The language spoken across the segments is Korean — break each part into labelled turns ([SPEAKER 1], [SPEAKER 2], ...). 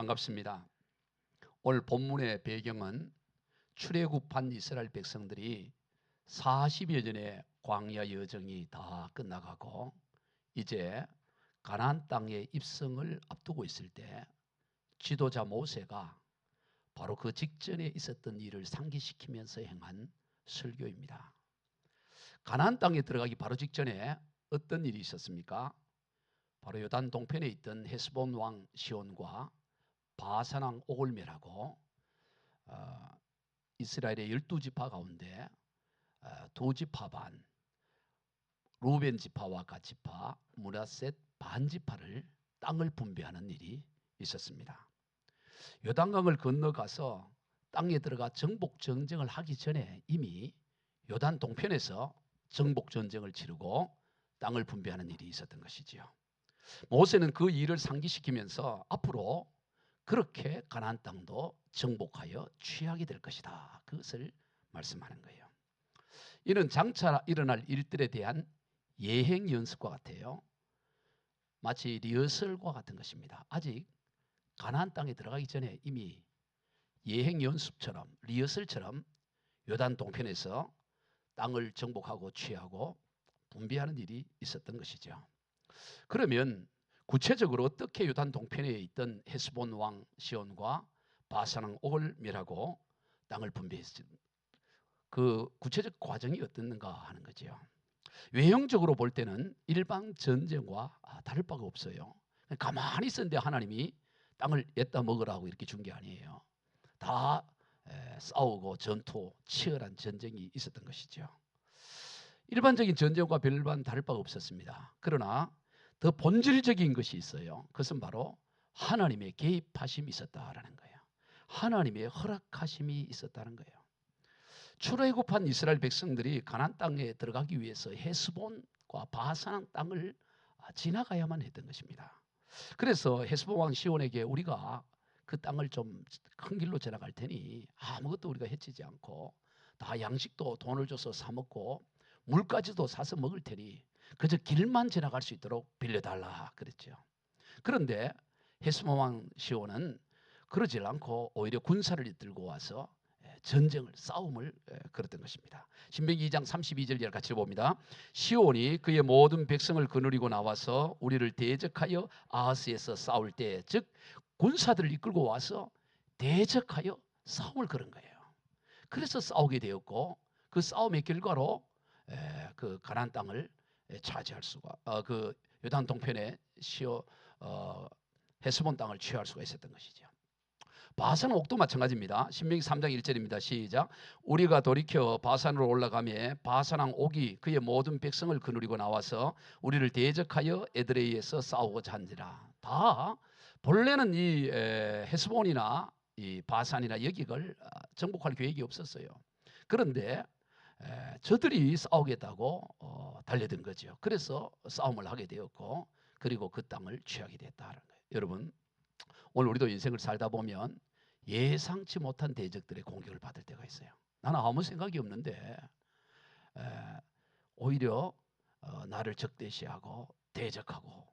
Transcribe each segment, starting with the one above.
[SPEAKER 1] 반갑습니다. 오늘 본문의 배경은 출애굽한 이스라엘 백성들이 40여 년의 광야 여정이 다 끝나가고 이제 가나안 땅의 입성을 앞두고 있을 때 지도자 모세가 바로 그 직전에 있었던 일을 상기시키면서 행한 설교입니다. 가나안 땅에 들어가기 바로 직전에 어떤 일이 있었습니까? 바로 요단 동편에 있던 헤스본 왕 시온과 바산 왕 옥을 멸하고 이스라엘의 12지파 가운데 두 지파 반, 루벤 지파와 갓지파, 므낫셋 반 지파를 땅을 분배하는 일이 있었습니다. 요단강을 건너가서 땅에 들어가 정복 전쟁을 하기 전에 이미 요단 동편에서 정복 전쟁을 치르고 땅을 분배하는 일이 있었던 것이지요. 모세는 그 일을 상기시키면서 앞으로 그렇게 가나안 땅도 정복하여 취하게 될 것이다. 그것을 말씀하는 거예요. 이는 장차 일어날 일들에 대한 예행 연습과 같아요. 마치 리허설과 같은 것입니다. 아직 가나안 땅에 들어가기 전에 이미 예행 연습처럼 리허설처럼 요단 동편에서 땅을 정복하고 취하고 분배하는 일이 있었던 것이죠. 그러면 구체적으로 어떻게 요단 동편에 있던 헤스본 왕 시온과 바산 왕 옥을 멸하고 땅을 분배했지? 그 구체적 과정이 어떻는가 하는 거죠. 외형적으로 볼 때는 일반 전쟁과 다를 바가 없어요. 가만히 있었는데 하나님이 땅을 엿다 먹으라고 이렇게 준 게 아니에요. 다 싸우고 전투, 치열한 전쟁이 있었던 것이죠. 일반적인 전쟁과 별반 다를 바가 없었습니다. 그러나 더 본질적인 것이 있어요. 그것은 바로 하나님의 개입하심이 있었다라는 거예요. 하나님의 허락하심이 있었다는 거예요. 출애굽한 이스라엘 백성들이 가나안 땅에 들어가기 위해서 헤스본과 바산 땅을 지나가야만 했던 것입니다. 그래서 헤스본 왕 시온에게 우리가 그 땅을 좀 큰 길로 지나갈 테니 아무것도 우리가 해치지 않고 다 양식도 돈을 줘서 사 먹고 물까지도 사서 먹을 테니 그저 길만 지나갈 수 있도록 빌려달라 그랬죠. 그런데 헤스본 왕 시온은 그러질 않고 오히려 군사를 이끌고 와서 전쟁을 싸움을 걸었던 것입니다. 신명기 2장 32절 같이 봅니다. 시온이 그의 모든 백성을 거느리고 나와서 우리를 대적하여 아하스에서 싸울 때, 즉 군사들을 이끌고 와서 대적하여 싸움을 걸은 거예요. 그래서 싸우게 되었고 그 싸움의 결과로 그 가나안 땅을 차지할 수가 그 요단 동편의 헤스본 땅을 취할 수가 있었던 것이죠. 바산 옥도 마찬가지입니다. 신명기 3장 1절입니다. 시작. 우리가 돌이켜 바산으로 올라가며 바산 왕 옥이 그의 모든 백성을 거느리고 나와서 우리를 대적하여 에드레이에서 싸우고자 한지라. 다 본래는 이 헤스본이나 이 바산이나 여기를 정복할 계획이 없었어요. 그런데 저들이 싸우겠다고 달려든 거죠. 그래서 싸움을 하게 되었고 그리고 그 땅을 취하게 됐다는 거예요. 여러분 오늘 우리도 인생을 살다 보면 예상치 못한 대적들의 공격을 받을 때가 있어요. 나는 아무 생각이 없는데 오히려 나를 적대시하고 대적하고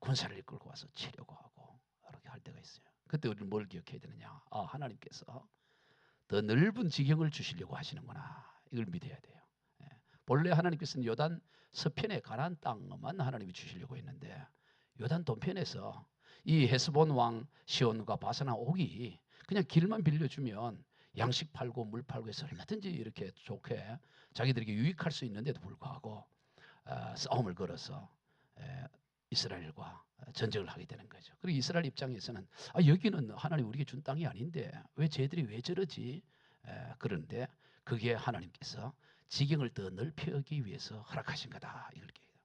[SPEAKER 1] 군사를 이끌고 와서 치려고 하고 이렇게 할 때가 있어요. 그때 우리는 뭘 기억해야 되느냐? 하나님께서 더 넓은 지경을 주시려고 하시는구나. 이걸 믿어야 돼요. 본래 하나님께서는 요단 서편에 가나안 땅만 하나님이 주시려고 했는데 요단 동편에서 이 헤스본 왕 시온과 바산 왕 옥이 그냥 길만 빌려주면 양식 팔고 물 팔고 해서 얼마든지 이렇게 좋게 자기들에게 유익할 수 있는데도 불구하고 싸움을 걸어서 이스라엘과 전쟁을 하게 되는 거죠. 그리고 이스라엘 입장에서는 여기는 하나님 우리에게 준 땅이 아닌데 왜 쟤들이 왜 저러지? 그런데 그게 하나님께서 지경을 더 넓히기 위해서 허락하신 거다.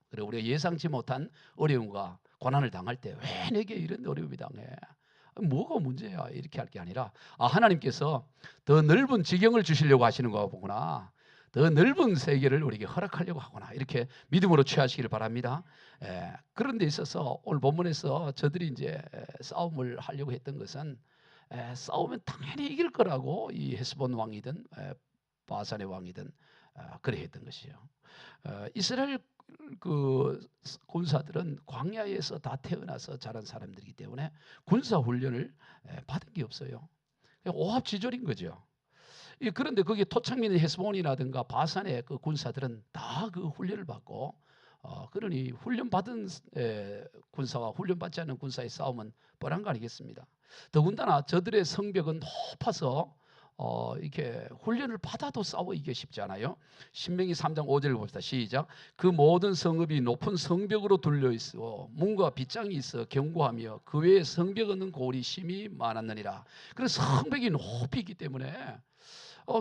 [SPEAKER 1] 그리고 우리가 예상치 못한 어려움과 고난을 당할 때 왜 내게 이런 어려움이 당해? 뭐가 문제야? 이렇게 할 게 아니라 하나님께서 더 넓은 지경을 주시려고 하시는 거구나. 더 넓은 세계를 우리에게 허락하려고 하구나. 이렇게 믿음으로 취하시기를 바랍니다. 그런 데 있어서 오늘 본문에서 저들이 이제 싸움을 하려고 했던 것은 싸우면 당연히 이길 거라고 이 헤스본 왕이든 바산의 왕이든 그래 했던 것이요. 이스라엘 그 군사들은 광야에서 다 태어나서 자란 사람들이기 때문에 군사 훈련을 받은 게 없어요. 오합지졸인 거죠. 그런데 거기 토착민의 헤스본이라든가 바산의 그 군사들은 다 그 훈련을 받고, 그러니 훈련받은 군사와 훈련받지 않는 군사의 싸움은 뻔한 거 아니겠습니다. 더군다나 저들의 성벽은 높아서 이렇게 훈련을 받아도 싸워 이기기 쉽지 않아요. 신명기 3장 5절을 봅시다. 시작. 그 모든 성읍이 높은 성벽으로 둘려 있어 문과 빗장이 있어 견고하며 그 외에 성벽 없는 고을이 심히 많았느니라. 그래서 성벽이 높이 있기 때문에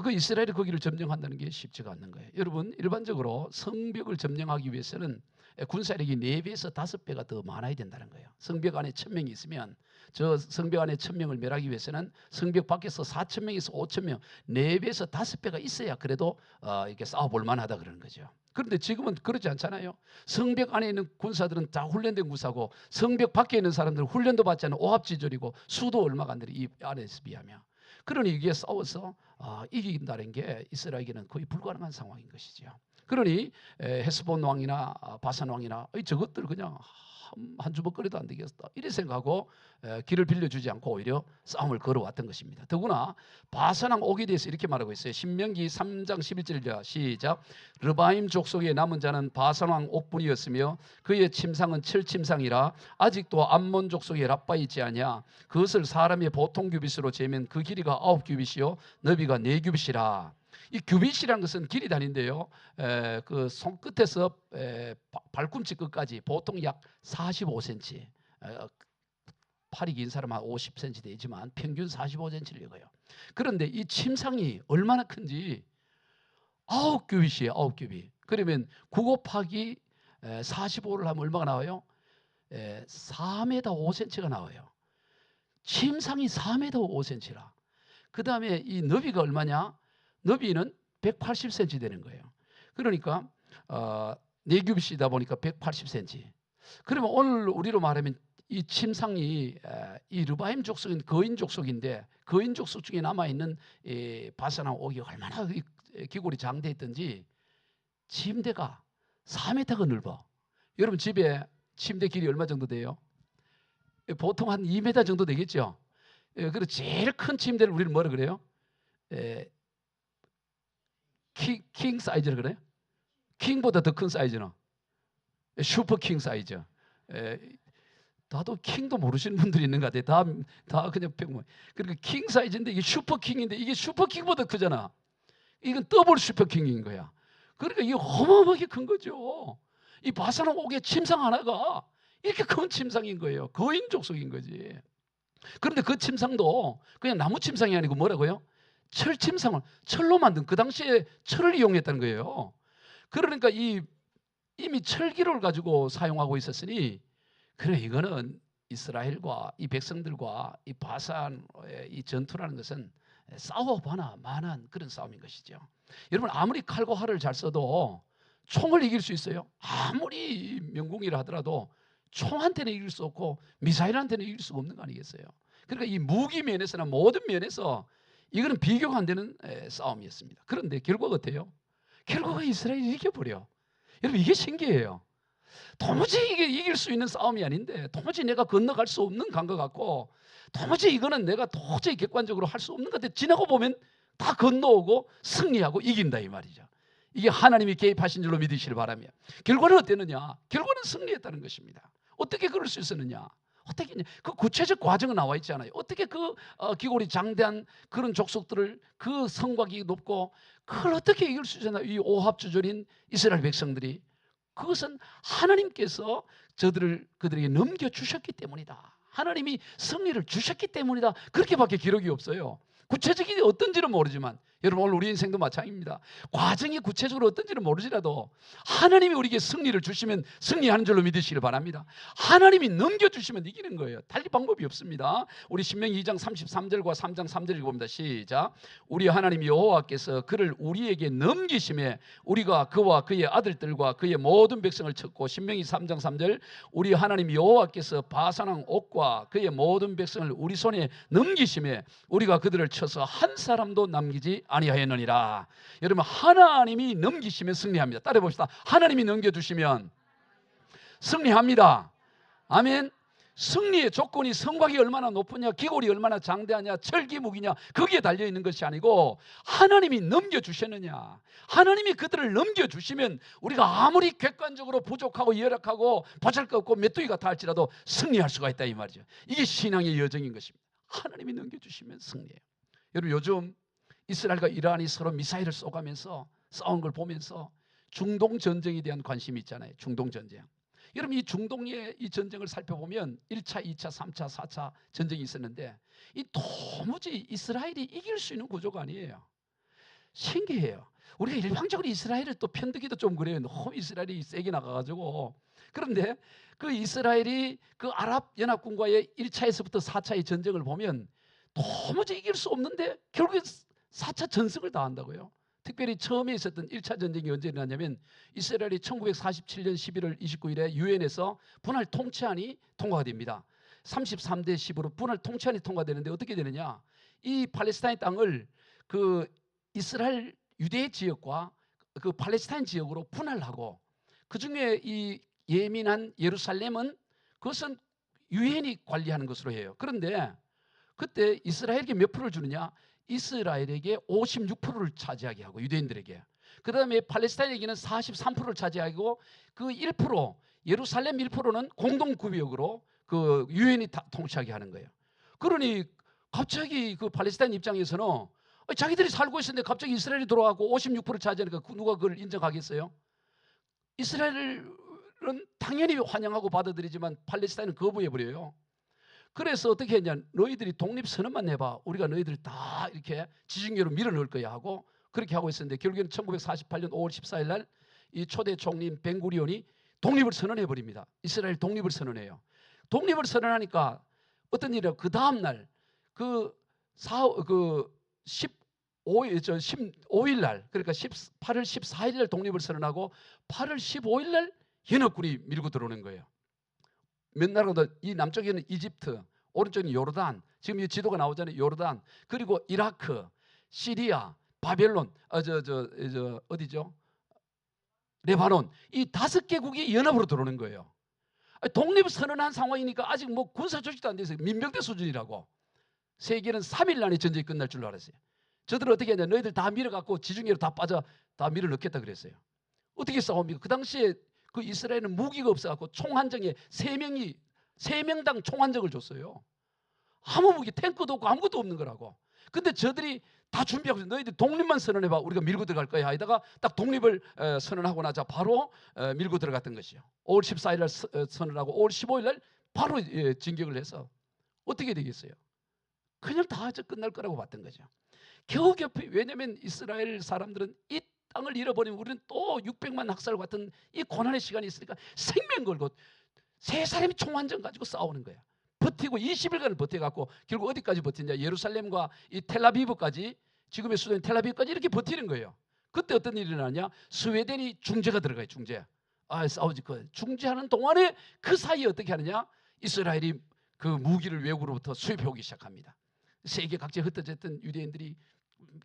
[SPEAKER 1] 그 이스라엘이 거기를 점령한다는 게 쉽지가 않는 거예요. 여러분, 일반적으로 성벽을 점령하기 위해서는 군사력이 4배에서 5배가 더 많아야 된다는 거예요. 성벽 안에 1000명이 있으면 저 성벽 안에 1000명을 멸하기 위해서는 성벽 밖에서 4000명에서 5000명, 4배에서 5배가 있어야 그래도 이렇게 싸워볼 만하다 그러는 거죠. 그런데 지금은 그렇지 않잖아요. 성벽 안에 있는 군사들은 다 훈련된 군사고 성벽 밖에 있는 사람들은 훈련도 받지 않은 오합지졸이고 수도 얼마가 안 되는 이 안에서 비하면, 그러니 이게 싸워서 이긴다는 게 이스라엘에게는 거의 불가능한 상황인 것이죠. 그러니 헤스본 왕이나 바산 왕이나 저것들 그냥 한 주먹 거려도 안 되겠다 이래 생각하고 길을 빌려주지 않고 오히려 싸움을 걸어왔던 것입니다. 더구나 바산 왕 옥에 대해서 이렇게 말하고 있어요. 신명기 3장 11절이라 시작. 르바임 족속의 남은 자는 바산 왕 옥뿐이었으며 그의 침상은 철침상이라 아직도 암몬 족속의 랍바에 있지 않냐. 그것을 사람의 보통 규빗으로 재면 그 길이가 9규빗이요 너비가 4규빗이라. 이 규빗이라는 것은 길이 다닌데요. 그 손끝에서 발꿈치 끝까지 보통 약 45cm. 팔이 긴 사람은 50cm 되지만 평균 45cm를 읽어요. 그런데 이 침상이 얼마나 큰지 9규빗이에요. 9규빗. 그러면 9 곱하기 45를 하면 얼마가 나와요? 4m 5cm가 나와요. 침상이 4m 5cm라. 그 다음에 이 너비가 얼마냐? 너비는 180cm 되는 거예요. 그러니까 4규빗이다 보니까 180cm. 그러면 오늘 우리로 말하면 이 침상이 이 르바임 족속인 거인 족속인데 거인 족속 중에 남아있는 바산왕 옥이 얼마나 기골이 장대했던지 침대가 4m가 넓어. 여러분 집에 침대 길이 얼마 정도 돼요? 보통 한 2m 정도 되겠죠. 그리고 제일 큰 침대를 우리는 뭐라 그래요? 킹 사이즈를 그래요? 킹보다 더 큰 사이즈는 슈퍼 킹 사이즈. 나도 킹도 모르시는 분들이 있는 것 같아요. 다 그냥 그러니까 킹 사이즈인데 이게 슈퍼 킹인데 이게 슈퍼 킹보다 크잖아. 이건 더블 슈퍼 킹인 거야. 그러니까 이게 어마어마하게 큰 거죠. 이 바산왕 옥의 침상 하나가 이렇게 큰 침상인 거예요. 거인 족속인 거지. 그런데 그 침상도 그냥 나무 침상이 아니고 뭐라고요? 철 침상을 철로 만든, 그 당시에 철을 이용했다는 거예요. 그러니까 이미 철기를 가지고 사용하고 있었으니 그래 이거는 이스라엘과 이 백성들과 이 바산의 이 전투라는 것은 싸워봐나 만한 그런 싸움인 것이죠. 여러분 아무리 칼과 활을 잘 써도 총을 이길 수 있어요? 아무리 명궁이라 하더라도 총한테는 이길 수 없고 미사일한테는 이길 수가 없는 거 아니겠어요? 그러니까 이 무기 면에서나 모든 면에서 이거는 비교가 안 되는 싸움이었습니다. 그런데 결과가 어때요? 결과가 이스라엘이 이겨버려. 여러분 이게 신기해요. 도무지 이게 이길 수 있는 싸움이 아닌데 도무지 내가 건너갈 수 없는 강과 같고 도무지 이거는 내가 도저히 객관적으로 할 수 없는 것 같아. 지나고 보면 다 건너오고 승리하고 이긴다 이 말이죠. 이게 하나님이 개입하신 줄로 믿으시길 바라며 결과는 어땠느냐? 결과는 승리했다는 것입니다. 어떻게 그럴 수 있었느냐? 어떻게 그 구체적 과정은 나와 있지 않아요. 어떻게 그 기골이 장대한 그런 족속들을 그 성곽이 높고 그걸 어떻게 이길 수 있었나? 이 오합주졸인 이스라엘 백성들이 그것은 하나님께서 그들에게 넘겨주셨기 때문이다. 하나님이 승리를 주셨기 때문이다. 그렇게밖에 기록이 없어요. 구체적인 어떤지는 모르지만 여러분 오늘 우리 인생도 마찬가지입니다. 과정이 구체적으로 어떤지는 모르지라도 하나님이 우리에게 승리를 주시면 승리하는 줄로 믿으시길 바랍니다. 하나님이 넘겨주시면 이기는 거예요. 달리 방법이 없습니다. 우리 신명기 2장 33절과 3장 3절 읽어봅니다. 시작. 우리 하나님 여호와께서 그를 우리에게 넘기심에 우리가 그와 그의 아들들과 그의 모든 백성을 쳤고 신명기 3장 3절 우리 하나님 여호와께서 바산왕 옥과 그의 모든 백성을 우리 손에 넘기심에 우리가 그들을 쳐서 한 사람도 남기지 아니하였느니라. 여러분, 하나님이 넘기시면 승리합니다. 따라해 봅시다. 하나님이 넘겨주시면 승리합니다. 아멘. 승리의 조건이 성곽이 얼마나 높으냐, 기골이 얼마나 장대하냐, 철기 무기냐, 거기에 달려있는 것이 아니고 하나님이 넘겨주셨느냐. 하나님이 그들을 넘겨주시면 우리가 아무리 객관적으로 부족하고 열악하고 보잘것없고 메뚜기 같아 할지라도 승리할 수가 있다 이 말이죠. 이게 신앙의 여정인 것입니다. 하나님이 넘겨주시면 승리해요. 여러분, 요즘 이스라엘과 이란이 서로 미사일을 쏘가면서 싸운 걸 보면서 중동 전쟁에 대한 관심이 있잖아요. 중동 전쟁. 여러분, 이 중동의 이 전쟁을 살펴보면 1차, 2차, 3차, 4차 전쟁이 있었는데 이 도무지 이스라엘이 이길 수 있는 구조가 아니에요. 신기해요. 우리가 일방적으로 이스라엘을 또 편들기도 좀 그래요. 너무 이스라엘이 세게 나가가지고. 그런데 그 이스라엘이 그 아랍연합군과의 1차에서부터 4차의 전쟁을 보면 도무지 이길 수 없는데 결국에 4차 전승을 당한다고요. 특별히 처음에 있었던 1차 전쟁이 언제 일어났냐면 이스라엘이 1947년 11월 29일에 유엔에서 분할 통치안이 통과가 됩니다. 33대 10으로 분할 통치안이 통과되는데 어떻게 되느냐? 이 팔레스타인 땅을 그 이스라엘 유대 지역과 그 팔레스타인 지역으로 분할하고 그중에 이 예민한 예루살렘은 그것은 유엔이 관리하는 것으로 해요. 그런데 그때 이스라엘에게 몇 프로를 주느냐? 이스라엘에게 56%를 차지하게 하고 유대인들에게, 그 다음에 팔레스타인에게는 43%를 차지하고 그 1% 예루살렘 1%는 공동구역으로 그 유엔이 통치하게 하는 거예요. 그러니 갑자기 그 팔레스타인 입장에서는 자기들이 살고 있었는데 갑자기 이스라엘이 들어와고 56%를 차지하니까 누가 그걸 인정하겠어요? 이스라엘은 당연히 환영하고 받아들이지만 팔레스타인은 거부해버려요. 그래서 어떻게 했냐? 너희들이 독립선언만 해봐. 우리가 너희들 다 이렇게 지중해로 밀어넣을 거야 하고 그렇게 하고 있었는데 결국에는 1948년 5월 14일 날 이 초대 총리인 벤구리온이 독립을 선언해버립니다. 이스라엘 독립을 선언해요. 독립을 선언하니까 어떤 일이야? 그 다음 날 그 15일 날, 그러니까 8월 14일 날 독립을 선언하고 8월 15일 날 연합군이 밀고 들어오는 거예요. 몇 나라가 이 남쪽에는 이집트, 오른쪽에는 요르단, 지금 이 지도가 나오잖아요. 요르단, 그리고 이라크, 시리아, 바벨론, 어디죠? 레바논. 이 5개국이 연합으로 들어오는 거예요. 독립 선언한 상황이니까 아직 뭐 군사 조직도 안 돼 있어요. 민병대 수준이라고. 세계는 3일 안에 전쟁이 끝날 줄 알았어요. 저들은 어떻게 했냐? 너희들 다 밀어갖고 지중해로 다 밀어넣겠다 그랬어요. 어떻게 싸웁니까? 그 당시에 그 이스라엘은 무기가 없어갖고 총 한정에 3명당 총 한정을 줬어요. 아무 무기, 탱크도 없고 아무것도 없는 거라고. 근데 저들이 다 준비하고 있어요. 너희들 독립만 선언해봐. 우리가 밀고 들어갈 거야 하다가 딱 독립을 선언하고 나자 바로 밀고 들어갔던 것이요. 5월 14일 날 선언하고 5월 15일 날 바로 진격을 해서 어떻게 되겠어요? 그냥 다 끝날 거라고 봤던 거죠. 겨우겹이. 왜냐하면 이스라엘 사람들은 이 땅을 잃어버리면 우리는 또 600만 학살 같은 이 고난의 시간이 있으니까 생명 걸고 세 사람이 총한정 가지고 싸우는 거야. 버티고 20일간을 버텨갖고 결국 어디까지 버티냐? 예루살렘과 이 텔아비브까지, 지금의 수도인 텔아비브까지 이렇게 버티는 거예요. 그때 어떤 일이 일어나냐? 스웨덴이 중재가 들어가요. 중재. 싸우지. 중재하는 동안에 그 사이에 어떻게 하느냐? 이스라엘이 그 무기를 외국으로부터 수입해 오기 시작합니다. 세계 각지에 흩어졌던 유대인들이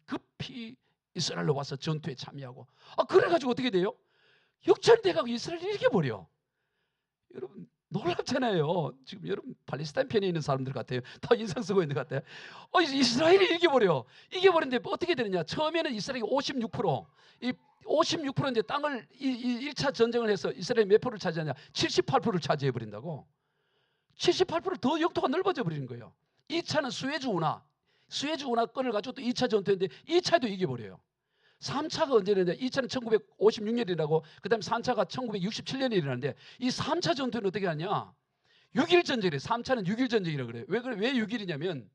[SPEAKER 1] 급히 이스라엘로 와서 전투에 참여하고, 그래가지고 어떻게 돼요? 역전돼가고 이스라엘이 이겨버려. 여러분 놀랍잖아요. 지금 여러분 팔레스타인 편에 있는 사람들 같아요. 다 인상 쓰고 있는 것 같아요. 이스라엘이 이겨버려. 이겨버리는데 어떻게 되느냐? 처음에는 이스라엘이 56%, 이 56% 이제 땅을 1차 전쟁을 해서 이스라엘이 몇 프로를 차지하냐? 78%를 차지해버린다고. 78%더 영토가 넓어져 버리는 거예요. 2차는 수에즈 운하권을 가지고 또 2차 전투했는데 2차도 이겨버려요. 3차가 언제냐면 2차는 1956년이라고, 그 다음에 3차가 1967년에 일어났는데 이 3차 전투는 어떻게 하냐? 6일 전쟁이래요. 3차는 6일 전쟁이라고 그래요. 왜 6일이냐면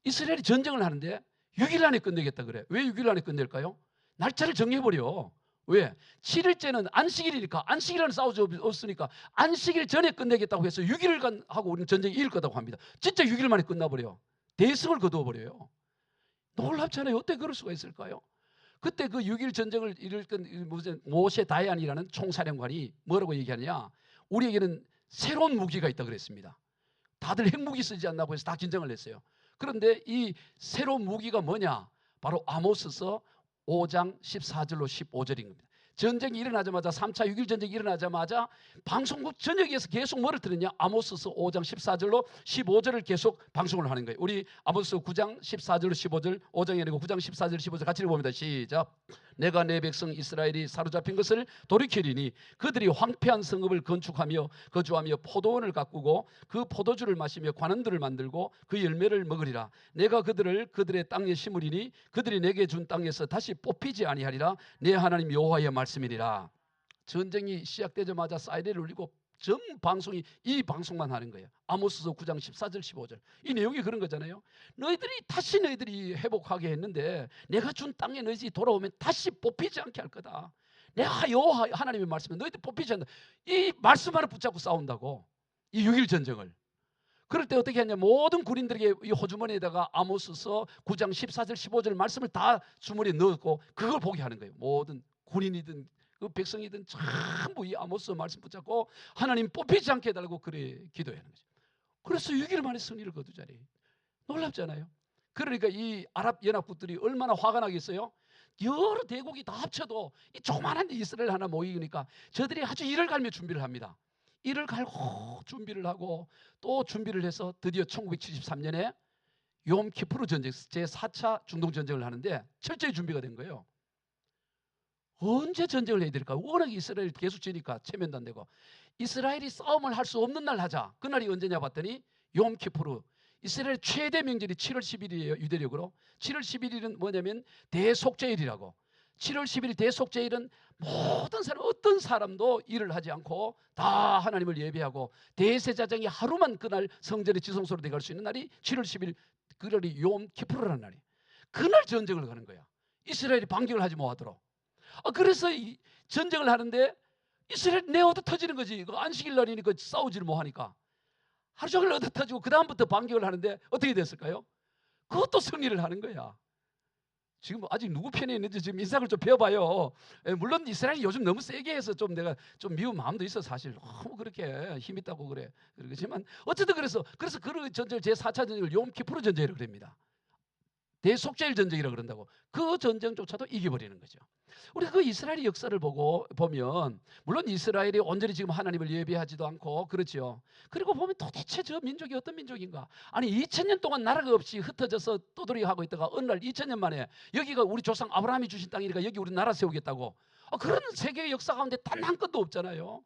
[SPEAKER 1] 이스라엘이 전쟁을 하는데 6일 안에 끝내겠다 그래. 왜 6일 안에 끝낼까요? 날짜를 정해버려. 왜? 7일째는 안식일이니까, 안식일 안에 싸우지 없으니까 안식일 전에 끝내겠다고 해서 6일간 하고 우리는 전쟁이 이길 거라고 합니다. 진짜 6일 만에 끝나버려. 대승을 거두어버려요. 놀랍잖아요. 어떻게 그럴 수가 있을까요? 그때 그 6일 전쟁을 이끌던 모세 다얀이라는 총사령관이 뭐라고 얘기하느냐? 우리에게는 새로운 무기가 있다 그랬습니다. 다들 핵무기 쓰지 않나고 해서 다 긴장을 했어요. 그런데 이 새로운 무기가 뭐냐? 바로 아모스서 5장 14절로 15절인 겁니다. 전쟁이 일어나자마자 3차 6.1 전쟁이 일어나자마자 방송국 전역에서 계속 뭐를 들었냐? 아모스서 5장 14절로 15절을 계속 방송을 하는 거예요. 우리 아모스 9장 14절로 15절, 5장이 아니고 9장 14절 15절 같이 읽어봅니다. 시작. 내가 내 백성 이스라엘이 사로잡힌 것을 돌이키리니 그들이 황폐한 성읍을 건축하며 거주하며 포도원을 가꾸고 그 포도주를 마시며 관원들을 만들고 그 열매를 먹으리라. 내가 그들을 그들의 땅에 심으리니 그들이 내게 준 땅에서 다시 뽑히지 아니하리라. 내 하나님 여호와의 말씀이니라. 전쟁이 시작되자마자 사이렌을 울리고 전 방송이 이 방송만 하는 거예요. 아모스서 9장 14절 15절. 이 내용이 그런 거잖아요. 너희들이 회복하게 했는데 내가 준 땅에 너희들이 돌아오면 다시 뽑히지 않게 할 거다. 내가 여호와 하나님의 말씀에 너희들 뽑히지 않는다. 이 말씀 하나 붙잡고 싸운다고. 이 6.1 전쟁을. 그럴 때 어떻게 하냐? 모든 군인들에게 이 호주머니에다가 아모스서 9장 14절 15절 말씀을 다 주머니에 넣었고 그걸 보게 하는 거예요. 모든 군인이든 그 백성이든 전부 이 아모스 말씀 붙잡고 하나님 뽑히지 않게 해달라고 그래 기도하는 거죠. 그래서 6일 만에 승리를 거두자니 놀랍잖아요. 그러니까 이 아랍 연합국들이 얼마나 화가 나겠어요. 여러 대국이 다 합쳐도 이 조그만한 이스라엘 하나 모이니까 저들이 아주 이를 갈며 준비를 합니다. 이를 갈고 준비를 하고 또 준비를 해서 드디어 1973년에 욤키푸르 전쟁 제4차 중동전쟁을 하는데 철저히 준비가 된 거예요. 언제 전쟁을 해야 될까? 워낙 이스라엘이 계속 지니까 체면도 안 되고 이스라엘이 싸움을 할 수 없는 날 하자. 그날이 언제냐 봤더니 욤키푸르. 이스라엘 최대 명절이 7월 10일이에요. 유대력으로. 7월 11일은 뭐냐면 대속죄일이라고. 7월 10일 대속죄일은 모든 사람 어떤 사람도 일을 하지 않고 다 하나님을 예배하고 대제사장이 하루만 그날 성전에 지성소로 들어갈 수 있는 날이 7월 10일 그날이 욤키푸르라는 날이. 그날 전쟁을 가는 거야. 이스라엘이 반격을 하지 못하도록. 그래서 이 전쟁을 하는데 이스라엘 내 얻어 터지는 거지. 안식일 날이니까 싸우지를 못하니까 하루 종일 얻어 터지고 그 다음부터 반격을 하는데 어떻게 됐을까요? 그것도 승리를 하는 거야. 지금 아직 누구 편에 있는지 지금 인상을 좀 배워봐요. 물론 이스라엘이 요즘 너무 세게 해서 좀 내가 좀 미운 마음도 있어. 사실 너무 그렇게 힘 있다고 그래. 그렇지만 어쨌든 그래서 그 전쟁을 제4차 전쟁을 욤키푸르 전쟁이라고 그럽니다. 대속죄일 전쟁이라고 그런다고. 그 전쟁조차도 이겨버리는 거죠. 우리가 그 이스라엘의 역사를 보면 물론 이스라엘이 온전히 지금 하나님을 예배하지도 않고 그렇죠. 그리고 보면 도대체 저 민족이 어떤 민족인가. 아니 2000년 동안 나라가 없이 흩어져서 떠돌이하고 있다가 어느 날 2000년 만에 여기가 우리 조상 아브라함이 주신 땅이니까 여기 우리 나라 세우겠다고. 그런 세계의 역사 가운데 단 한 건도 없잖아요.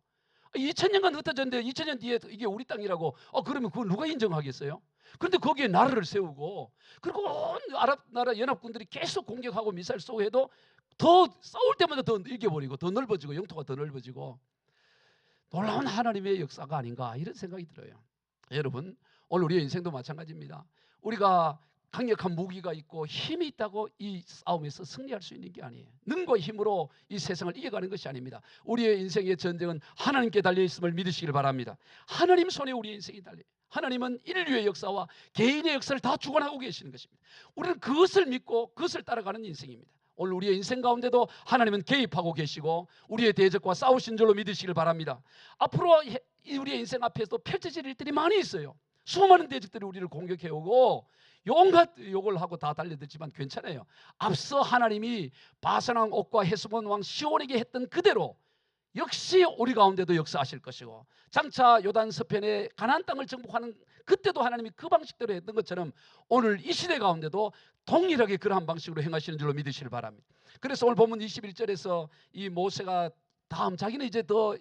[SPEAKER 1] 2000년간 흩어졌는데 2000년 뒤에 이게 우리 땅이라고. 그러면 그걸 누가 인정하겠어요? 그런데 거기에 나라를 세우고 그리고 온 아랍 나라 연합군들이 계속 공격하고 미사일 쏘고 해도 더 싸울 때마다 더 이겨버리고 더 넓어지고 영토가 더 넓어지고 놀라운 하나님의 역사가 아닌가 이런 생각이 들어요. 여러분 오늘 우리의 인생도 마찬가지입니다. 우리가 강력한 무기가 있고 힘이 있다고 이 싸움에서 승리할 수 있는 게 아니에요. 능과 힘으로 이 세상을 이겨가는 것이 아닙니다. 우리의 인생의 전쟁은 하나님께 달려있음을 믿으시길 바랍니다. 하나님 손에 우리의 인생이 달려요. 하나님은 인류의 역사와 개인의 역사를 다 주관하고 계시는 것입니다. 우리는 그것을 믿고 그것을 따라가는 인생입니다. 오늘 우리의 인생 가운데도 하나님은 개입하고 계시고 우리의 대적과 싸우신 줄로 믿으시길 바랍니다. 앞으로 우리의 인생 앞에서도 펼쳐질 일들이 많이 있어요. 수많은 대적들이 우리를 공격해오고 온갖 욕을 하고 다 달려들지만 괜찮아요. 앞서 하나님이 바산왕 옥과 헤스본 왕 시온에게 했던 그대로 역시 우리 가운데도 역사하실 것이고 장차 요단 서편에 가나안 땅을 정복하는 그때도 하나님이 그 방식대로 했던 것처럼 오늘 이 시대 가운데도 동일하게 그러한 방식으로 행하시는 줄로 믿으시길 바랍니다. 그래서 오늘 본문 21절에서 이 모세가 다음 자기는 이제 더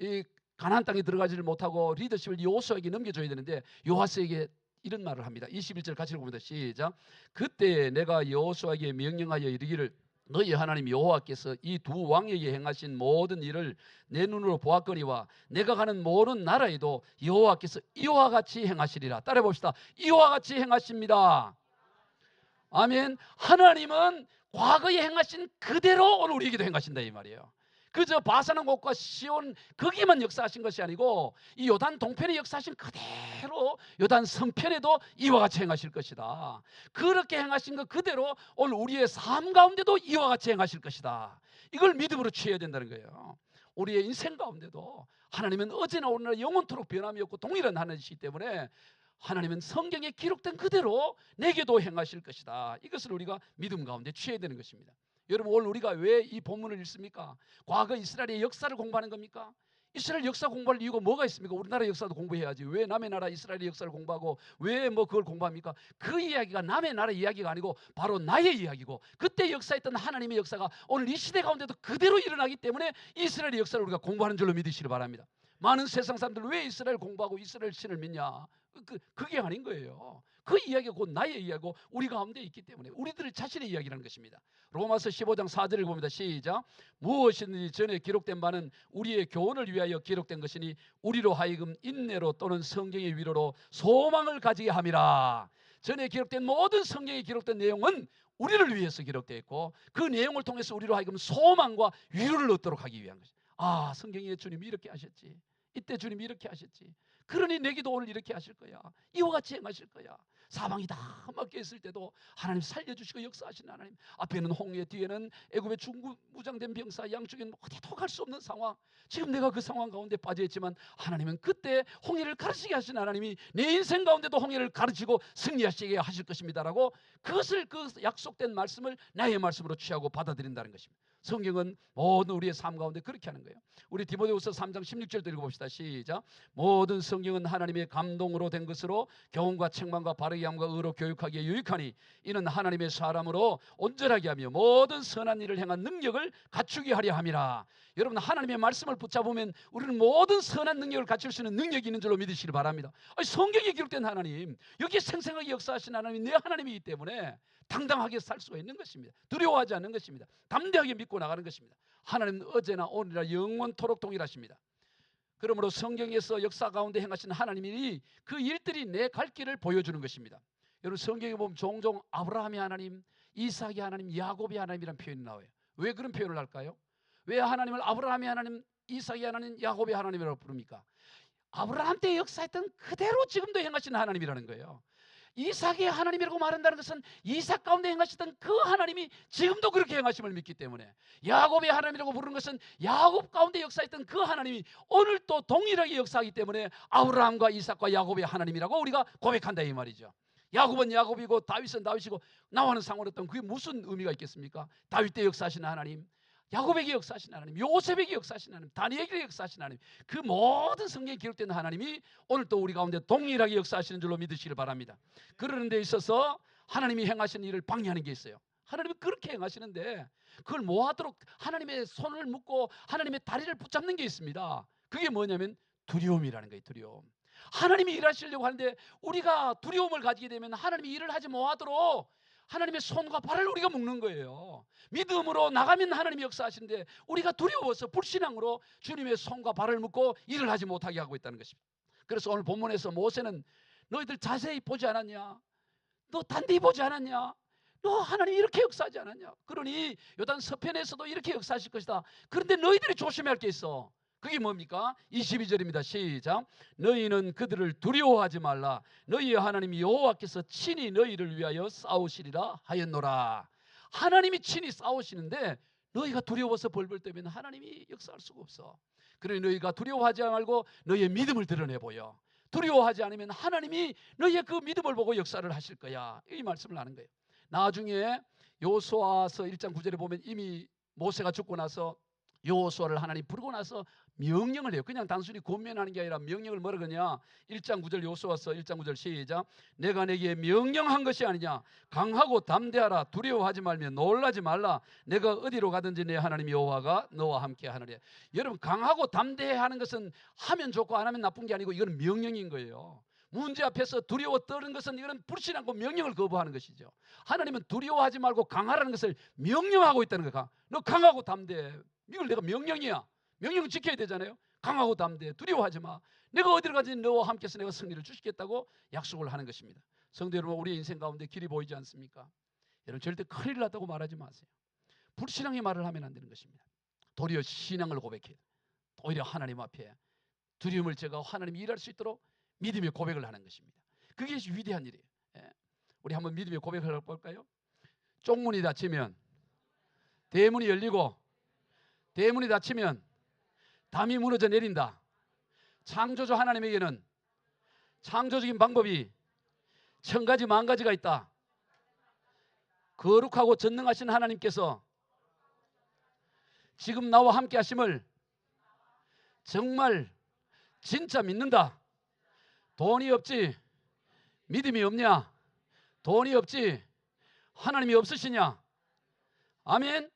[SPEAKER 1] 이 가나안 땅에 들어가지를 못하고 리더십을 여호수아에게 넘겨줘야 되는데 여호수아에게 이런 말을 합니다. 21절 같이 읽어봅니다. 시작. 그때 내가 여호수아에게 명령하여 이르기를 너희 하나님 여호와께서 이 두 왕에게 행하신 모든 일을 내 눈으로 보았거니와 내가 가는 모든 나라에도 여호와께서 이와 같이 행하시리라. 따라해 봅시다. 이와 같이 행하십니다. 아멘. 하나님은 과거에 행하신 그대로 오늘 우리에게도 행하신다 이 말이에요. 그저 바산왕 옥과 시온 거기만 역사하신 것이 아니고 이 요단 동편에 역사하신 그대로 요단 서편에도 이와 같이 행하실 것이다. 그렇게 행하신 것 그대로 오늘 우리의 삶 가운데도 이와 같이 행하실 것이다. 이걸 믿음으로 취해야 된다는 거예요. 우리의 인생 가운데도 하나님은 어제나 오늘나 영원토록 변함이 없고 동일한 하나님이시기 때문에 하나님은 성경에 기록된 그대로 내게도 행하실 것이다. 이것을 우리가 믿음 가운데 취해야 되는 것입니다. 여러분, 오늘 우리가 왜 이 본문을 읽습니까? 과거 이스라엘의 역사를 공부하는 겁니까? 이스라엘 역사 공부할 이유가 뭐가 있습니까? 우리나라 역사도 공부해야지. 왜 남의 나라 이스라엘의 역사를 공부하고 왜 그걸 공부합니까? 그 이야기가 남의 나라 이야기가 아니고 바로 나의 이야기고, 그때 역사했던 하나님의 역사가 오늘 이 시대 가운데도 그대로 일어나기 때문에 이스라엘의 역사를 우리가 공부하는 줄로 믿으시기 바랍니다. 많은 세상 사람들 왜 이스라엘 공부하고 이스라엘 신을 믿냐? 그게 아닌 거예요. 그 이야기가 곧 나의 이야기고 우리 가운데 있기 때문에 우리들 자신의 이야기라는 것입니다. 로마서 15장 4절을 봅니다. 시작. 무엇이든지 전에 기록된 바는 우리의 교훈을 위하여 기록된 것이니 우리로 하여금 인내로 또는 성경의 위로로 소망을 가지게 함이라. 전에 기록된 모든 성경에 기록된 내용은 우리를 위해서 기록되어 있고 그 내용을 통해서 우리로 하여금 소망과 위로를 얻도록 하기 위한 것입니다. 아, 성경에 주님이 이렇게 하셨지. 이때 주님이 이렇게 하셨지. 그러니 내기도 오늘 이렇게 하실 거야. 이와 같이 행하실 거야. 사방이 다 막혀 있을 때도 하나님 살려주시고 역사하시는 하나님. 앞에는 홍해, 뒤에는 애굽의 무장된 병사, 양쪽에는 어디도 갈 수 없는 상황. 지금 내가 그 상황 가운데 빠져 있지만 하나님은 그때 홍해를 가르치게 하신 하나님이 내 인생 가운데도 홍해를 가르치고 승리하시게 하실 것입니다라고, 그것을 그 약속된 말씀을 나의 말씀으로 취하고 받아들인다는 것입니다. 성경은 모든 우리의 삶 가운데 그렇게 하는 거예요. 우리 디모데후서 3장 16절도 읽어봅시다. 시작. 모든 성경은 하나님의 감동으로 된 것으로 교훈과 책망과 바르게 함과 의로 교육하기에 유익하니 이는 하나님의 사람으로 온전하게 하며 모든 선한 일을 행한 능력을 갖추게 하려 함이라. 여러분, 하나님의 말씀을 붙잡으면 우리는 모든 선한 능력을 갖출 수 있는 능력이 있는 줄로 믿으시기 바랍니다. 성경에 기록된 하나님, 여기에 생생하게 역사하신 하나님이 내 하나님이기 때문에 당당하게 살 수가 있는 것입니다. 두려워하지 않는 것입니다. 담대하게 믿고 나가는 것입니다. 하나님은 어제나 오늘이나 영원토록 동일하십니다. 그러므로 성경에서 역사 가운데 행하신 하나님이 그 일들이 내 갈 길을 보여주는 것입니다. 여러분, 성경에 보면 종종 아브라함의 하나님, 이삭의 하나님, 야곱의 하나님이라는 표현이 나와요. 왜 그런 표현을 할까요? 왜 하나님을 아브라함의 하나님, 이삭의 하나님, 야곱의 하나님이라고 부릅니까? 아브라함 때 역사했던 그대로 지금도 행하시는 하나님이라는 거예요. 이삭의 하나님이라고 말한다는 것은 이삭 가운데 행하시던 그 하나님이 지금도 그렇게 행하심을 믿기 때문에, 야곱의 하나님이라고 부르는 것은 야곱 가운데 역사했던 그 하나님이 오늘 또 동일하게 역사하기 때문에 아브라함과 이삭과 야곱의 하나님이라고 우리가 고백한다 이 말이죠. 야곱은 야곱이고 다윗은 다윗이고 나와는 상관없던 그게 무슨 의미가 있겠습니까? 다윗 때 역사하시는 하나님, 야곱에게 역사하신 하나님, 요셉에게 역사하신 하나님, 다니엘에게 역사하신 하나님, 그 모든 성경에 기록된 하나님이 오늘 또 우리 가운데 동일하게 역사하시는 줄로 믿으시길 바랍니다. 그러는 데 있어서 하나님이 행하시는 일을 방해하는 게 있어요. 하나님은 그렇게 행하시는데 그걸 뭐하도록 하나님의 손을 묶고 하나님의 다리를 붙잡는 게 있습니다. 그게 뭐냐면 두려움이라는 거예요. 두려움. 하나님이 일하시려고 하는데 우리가 두려움을 가지게 되면 하나님이 일을 하지 못하도록 하나님의 손과 발을 우리가 묶는 거예요. 믿음으로 나가면 하나님이 역사하시는데 우리가 두려워서 불신앙으로 주님의 손과 발을 묶고 일을 하지 못하게 하고 있다는 것입니다. 그래서 오늘 본문에서 모세는 너희들 자세히 보지 않았냐? 너 단디 보지 않았냐? 너 하나님이 이렇게 역사하지 않았냐? 그러니 요단 서편에서도 이렇게 역사하실 것이다. 그런데 너희들이 조심해야 할 게 있어. 그게 뭡니까? 22절입니다. 시작. 너희는 그들을 두려워하지 말라. 너희의 하나님 여호와께서 친히 너희를 위하여 싸우시리라 하였노라. 하나님이 친히 싸우시는데 너희가 두려워서 벌벌 떨면 하나님이 역사할 수가 없어. 그러니 너희가 두려워하지 말고 너희의 믿음을 드러내보여. 두려워하지 않으면 하나님이 너희의 그 믿음을 보고 역사를 하실 거야. 이 말씀을 하는 거예요. 나중에 여호수아서 1장 9절에 보면 이미 모세가 죽고 나서 여호수아를 하나님 부르고 나서 명령을 해요. 그냥 단순히 권면하는 게 아니라 명령을 뭐라 그러냐? 1장 9절 여호수아서 1장 9절 시작. 내가 내게 명령한 것이 아니냐? 강하고 담대하라. 두려워하지 말며 놀라지 말라. 내가 어디로 가든지 내 하나님 여호와가 너와 함께 하느니라. 여러분, 강하고 담대하는 것은 하면 좋고 안 하면 나쁜 게 아니고 이건 명령인 거예요. 문제 앞에서 두려워 떠는 것은 이거는 불신하고 명령을 거부하는 것이죠. 하나님은 두려워하지 말고 강하라는 것을 명령하고 있다는 거야. 너 강하고 담대해. 이걸 내가 명령이야. 명령 지켜야 되잖아요. 강하고 담대해. 두려워하지 마. 내가 어디로 가든지 너와 함께해서 내가 승리를 주시겠다고 약속을 하는 것입니다. 성도 여러분, 우리의 인생 가운데 길이 보이지 않습니까? 여러분, 절대 큰일 났다고 말하지 마세요. 불신앙의 말을 하면 안 되는 것입니다. 도리어 신앙을 고백해요. 오히려 하나님 앞에 두려움을 제거 하나님이 일할 수 있도록 믿음의 고백을 하는 것입니다. 그게 위대한 일이에요. 우리 한번 믿음의 고백을 해볼까요? 쪽문이 닫히면 대문이 열리고, 대문이 닫히면 담이 무너져 내린다. 창조주 하나님에게는 창조적인 방법이 1000가지 만가지가 있다. 거룩하고 전능하신 하나님께서 지금 나와 함께 하심을 정말 진짜 믿는다. 돈이 없지 믿음이 없냐? 돈이 없지 하나님이 없으시냐? 아멘.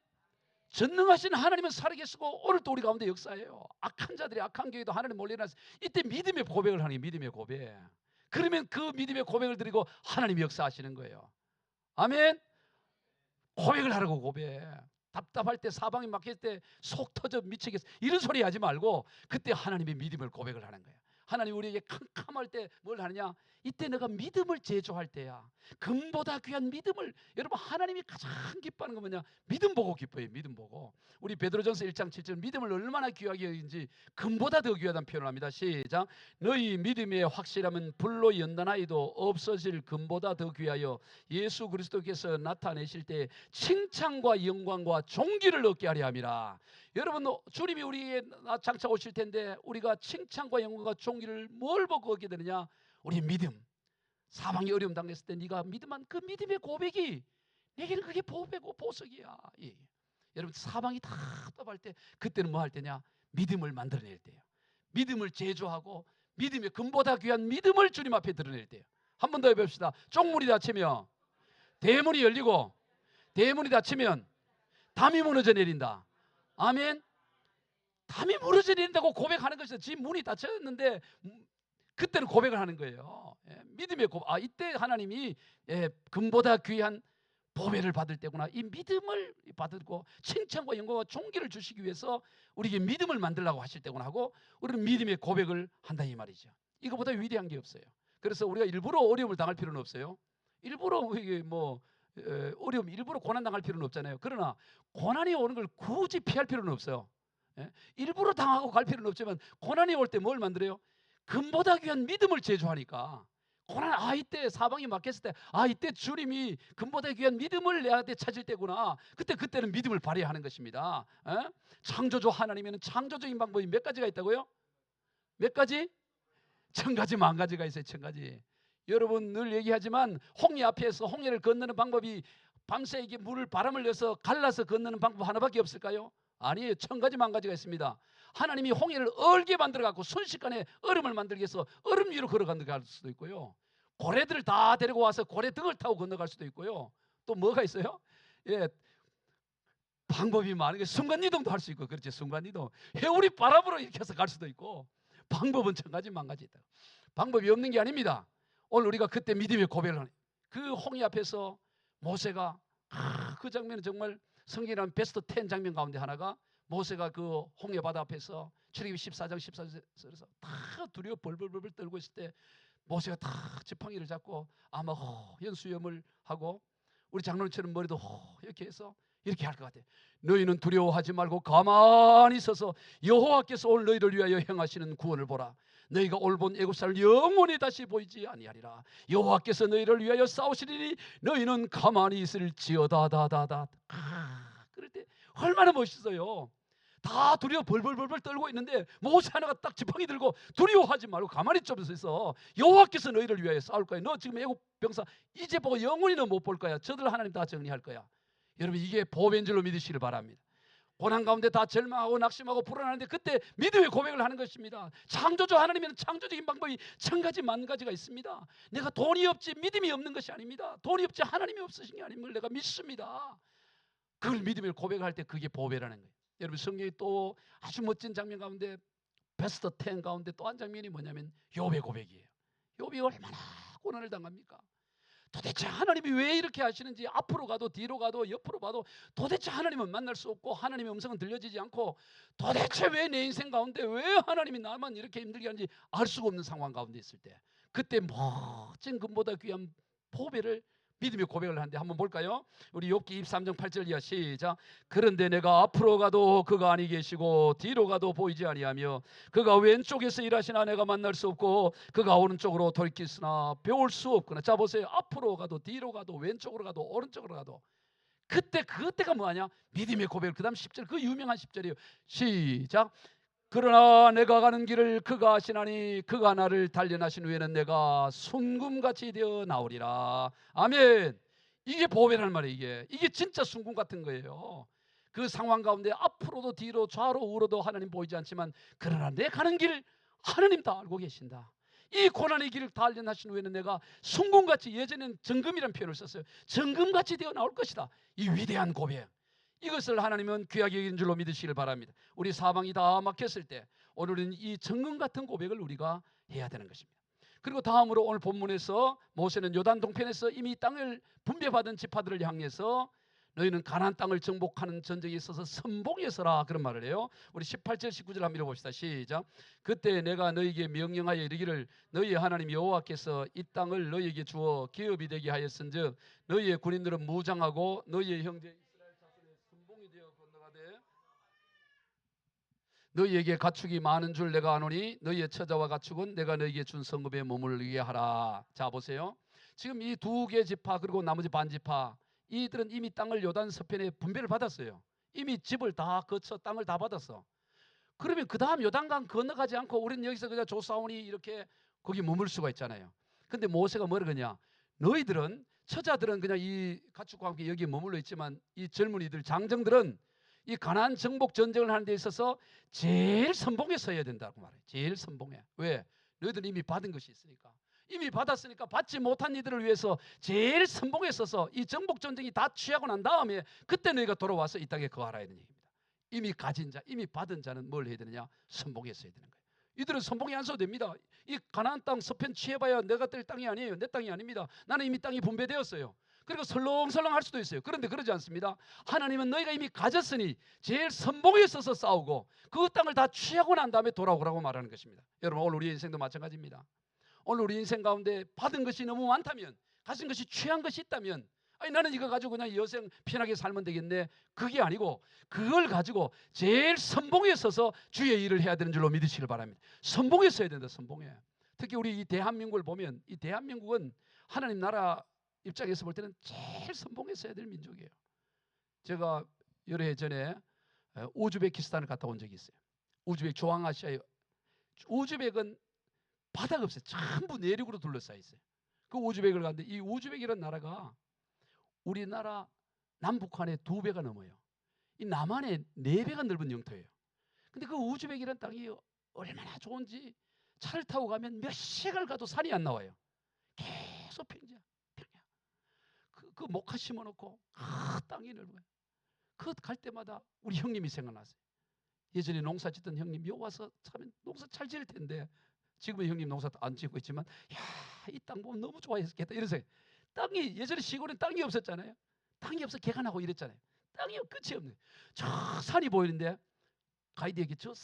[SPEAKER 1] 전능하신 하나님은 살아계시고 오늘도 우리 가운데 역사해요. 악한 자들이 악한 교회도 하나님 몰려나서 이때 믿음의 고백을 하는 게 믿음의 고백. 그러면 그 믿음의 고백을 드리고 하나님이 역사하시는 거예요. 아멘. 고백을 하라고. 고백. 답답할 때, 사방이 막힐 때, 속 터져 미치겠어 이런 소리 하지 말고 그때 하나님의 믿음을 고백을 하는 거예요. 하나님 우리에게 캄캄할 때 뭘 하느냐? 이때 내가 믿음을 제조할 때야. 금보다 귀한 믿음을. 여러분 하나님이 가장 기뻐하는 건 뭐냐? 믿음 보고 기뻐해요. 믿음 보고. 우리 베드로전서 1장 7절 믿음을 얼마나 귀하게 여긴지 금보다 더 귀하다는 표현을 합니다. 시작. 너희 믿음의 확실함은 불로 연단하여도 없어질 금보다 더 귀하여 예수 그리스도께서 나타내실 때 칭찬과 영광과 존귀를 얻게 하려 함이라. 여러분 주님이 우리에게 장차 오실 텐데 우리가 칭찬과 영광과 존귀를 뭘 보고 얻게 되느냐? 우리 믿음. 사방이 어려움 당했을 때 네가 믿음한 그 믿음의 고백이 내게는 그게 보배고 보석이야. 예. 여러분 사방이 다 답답할 때 그때는 뭐 할 때냐? 믿음을 만들어낼 때예요. 믿음을 제조하고 믿음의 금보다 귀한 믿음을 주님 앞에 드러낼 때예요. 한 번 더 해봅시다. 쪽문이 닫히며 대문이 열리고 대문이 닫히면 담이 무너져 내린다. 아멘. 담이 무너져 내린다고 고백하는 것이죠. 지 문이 닫혔는데 그때는 고백을 하는 거예요. 믿음의 고백. 이때 하나님이 금보다 귀한 보배를 받을 때구나. 이 믿음을 받고 칭찬과 영광과 존귀를 주시기 위해서 우리에게 믿음을 만들라고 하실 때구나 하고 우리는 믿음의 고백을 한다 이 말이죠. 이거보다 위대한 게 없어요. 그래서 우리가 일부러 어려움을 당할 필요는 없어요. 일부러 이게 어려움, 일부러 고난 당할 필요는 없잖아요. 그러나 고난이 오는 걸 굳이 피할 필요는 없어요. 일부러 당하고 갈 필요는 없지만 고난이 올 때 뭘 만들어요? 금보다 귀한 믿음을 제조하니까 고난 이때 사방이 막혔을 때 이때 주님이 금보다 귀한 믿음을 내한테 찾을 때구나. 그때는 믿음을 발휘하는 것입니다. 창조주 하나님에는 창조적인 방법이 몇 가지가 있다고요? 몇 가지? 1000가지 만가지가 있어요. 1000가지. 여러분 늘 얘기하지만 홍해 앞에서 홍해를 건너는 방법이 밤새 이게 물을 바람을 내서 갈라서 건너는 방법 하나밖에 없을까요? 아니에요. 1000가지 만가지가 있습니다. 하나님이 홍해를 얼게 만들어갖고 순식간에 얼음을 만들기 위해서 얼음 위로 걸어갈 수도 있고요. 고래들을 다 데리고 와서 고래 등을 타고 건너갈 수도 있고요. 또 뭐가 있어요? 방법이 많은 게 순간이동도 할 수 있고, 그렇지. 순간이동. 해오리 바람으로 이렇게 해서 갈 수도 있고. 방법은 1000가지 만가지 있다. 방법이 없는 게 아닙니다. 오늘 우리가 그때 믿음의 고백을 하는 그 홍해 앞에서 모세가 그 장면은 정말 성경이라는 베스트 10 장면 가운데 하나가 모세가 그 홍해 바다 앞에서 출애굽기 14장 14절에서 다 두려워 벌벌벌 떨고 있을 때 모세가 다 지팡이를 잡고 아마 연수염을 하고 우리 장로님처럼 머리도 이렇게 해서 이렇게 할 것 같아요. 너희는 두려워하지 말고 가만히 서서 여호와께서 오늘 너희를 위하여 행하시는 구원을 보라. 너희가 오늘 본 애굽산을 영원히 다시 보이지 아니하리라. 여호와께서 너희를 위하여 싸우시리니 너희는 가만히 있을지어다다다다. 그럴 때 얼마나 멋있어요. 다 두려워 벌벌벌 떨고 있는데 모세 하나가 딱 지팡이 들고 두려워하지 말고 가만히 좀 서 있어. 여호와께서 너희를 위하여 싸울 거야. 너 지금 애국 병사 이제 보고 영원히 너 못 볼 거야. 저들 하나님 다 정리할 거야. 여러분 이게 보배인 줄로 믿으시길 바랍니다. 고난 가운데 다 절망하고 낙심하고 불안한데 그때 믿음의 고백을 하는 것입니다. 창조주 하나님에는 창조적인 방법이 1000가지 만가지가 있습니다. 내가 돈이 없지 믿음이 없는 것이 아닙니다. 돈이 없지 하나님이 없으신 게 아님을 내가 믿습니다. 그걸 믿음의 고백할 때 그게 보배라는 거예요. 여러분 성경이 또 아주 멋진 장면 가운데 베스트 10 가운데 또 한 장면이 뭐냐면 욥의 고백이에요. 욥이 얼마나 고난을 당합니까? 도대체 하나님이 왜 이렇게 하시는지 앞으로 가도 뒤로 가도 옆으로 봐도 도대체 하나님은 만날 수 없고 하나님의 음성은 들려지지 않고 도대체 왜 내 인생 가운데 왜 하나님이 나만 이렇게 힘들게 하는지 알 수가 없는 상황 가운데 있을 때 그때 멋진 금보다 귀한 보배를 믿음의 고백을 하는데 한번 볼까요? 우리 욥기 23장 8절 이하 시작. 그런데 내가 앞으로 가도 그가 아니 계시고 뒤로 가도 보이지 아니하며 그가 왼쪽에서 일하시나 내가 만날 수 없고 그가 오른쪽으로 돌이키으나 배울 수 없구나. 자 보세요. 앞으로 가도 뒤로 가도 왼쪽으로 가도 오른쪽으로 가도 그때가 뭐하냐? 믿음의 고백. 그 다음 10절 그 유명한 10절이에요. 시작. 그러나 내가 가는 길을 그가 아시나니 그가 나를 단련하신 후에는 내가 순금같이 되어 나오리라. 아멘. 이게 보배란 말이에요. 이게 진짜 순금 같은 거예요. 그 상황 가운데 앞으로도 뒤로 좌로 우로도 하나님 보이지 않지만 그러나 내 가는 길 하나님 다 알고 계신다. 이 고난의 길을 단련하신 후에는 내가 순금같이, 예전에는 정금이라는 표현을 썼어요. 정금같이 되어 나올 것이다. 이 위대한 고백, 이것을 하나님은 귀하게 여기는 줄로 믿으시길 바랍니다. 우리 사방이 다 막혔을 때 오늘은 이 정금 같은 고백을 우리가 해야 되는 것입니다. 그리고 다음으로 오늘 본문에서 모세는 요단 동편에서 이미 땅을 분배받은 지파들을 향해서 너희는 가나안 땅을 정복하는 전쟁에 있어서 선봉에 서라, 그런 말을 해요. 우리 18절 19절 한번 읽어봅시다. 시작. 그때 내가 너희에게 명령하여 이르기를 너희 하나님 여호와께서 이 땅을 너희에게 주어 기업이 되게 하였은즉 너희의 군인들은 무장하고 너희의 형제 선봉이 되어 건너가되 너희에게 가축이 많은 줄 내가 아노니 너희의 처자와 가축은 내가 너희에게 준 성읍에 머물게 하라. 자 보세요. 지금 이 두 개 지파 그리고 나머지 반 지파, 이들은 이미 땅을 요단 서편에 분배를 받았어요. 이미 집을 다 거쳐 땅을 다 받았어. 그러면 그 다음 요단강 건너가지 않고 우리는 여기서 그냥 조사원이 이렇게 거기 머물 수가 있잖아요. 근데 모세가 뭐라 그러냐, 너희들은, 처자들은 그냥 이 가축과 함께 여기에 머물러 있지만 이 젊은이들, 장정들은 이 가나안 정복 전쟁을 하는 데 있어서 제일 선봉에 서야 된다고 말해요. 제일 선봉에. 왜? 너희들은 이미 받은 것이 있으니까. 이미 받았으니까 받지 못한 이들을 위해서 제일 선봉에 서서 이 정복 전쟁이 다 취하고 난 다음에 그때 너희가 돌아와서 이 땅에 거하라 이런 얘기입니다. 이미 가진 자, 이미 받은 자는 뭘 해야 되느냐? 선봉에 서야 되는 거예요. 이들은 선봉에 안 서도 됩니다. 이 가나안 땅 서편 취해봐야 내가 뗄 땅이 아니에요. 내 땅이 아닙니다. 나는 이미 땅이 분배되었어요. 그리고 설렁설렁 할 수도 있어요. 그런데 그러지 않습니다. 하나님은 너희가 이미 가졌으니 제일 선봉에 서서 싸우고 그 땅을 다 취하고 난 다음에 돌아오라고 말하는 것입니다. 여러분, 오늘 우리 인생도 마찬가지입니다. 오늘 우리 인생 가운데 받은 것이 너무 많다면, 가진 것이 취한 것이 있다면, 아니 나는 이거 가지고 그냥 여생 편하게 살면 되겠네, 그게 아니고 그걸 가지고 제일 선봉에 서서 주의 일을 해야 되는 줄로 믿으시길 바랍니다. 선봉에 서야 된다. 선봉에. 특히 우리 이 대한민국을 보면 이 대한민국은 하나님 나라 입장에서 볼 때는 제일 선봉에 서야 될 민족이에요. 제가 여러 해 전에 우즈베키스탄을 갔다 온 적이 있어요. 우즈벡, 중앙아시아의 우즈벡은 바다가 없어요. 전부 내륙으로 둘러싸여 있어요. 그 우즈벡을 갔는데 이 우즈벡이라는 나라가 우리나라 남북한의 2배가 넘어요. 이 남한의 4배가 넓은 영토예요. 근데 그 우즈벡이라는 땅이 얼마나 좋은지 차를 타고 가면 몇 시간을 가도 산이 안 나와요. 계속 평지야. 그 목화 심어놓고 땅이 넓어요. 그 갈 때마다 우리 형님이 생각났어요. 예전에 농사 짓던 형님, 요 와서 참 농사 잘 지을 텐데, 지금은 형님 농사 안 짓고 있지만, 야, 이 땅 보면 너무 좋아했겠다 이러세요. 땅이, 예전에 시골엔 땅이 없었잖아요. 땅이 없어 개간하고 이랬잖아요. 땅이 끝이 없네. 저 산이 보이는데 가이드에게 저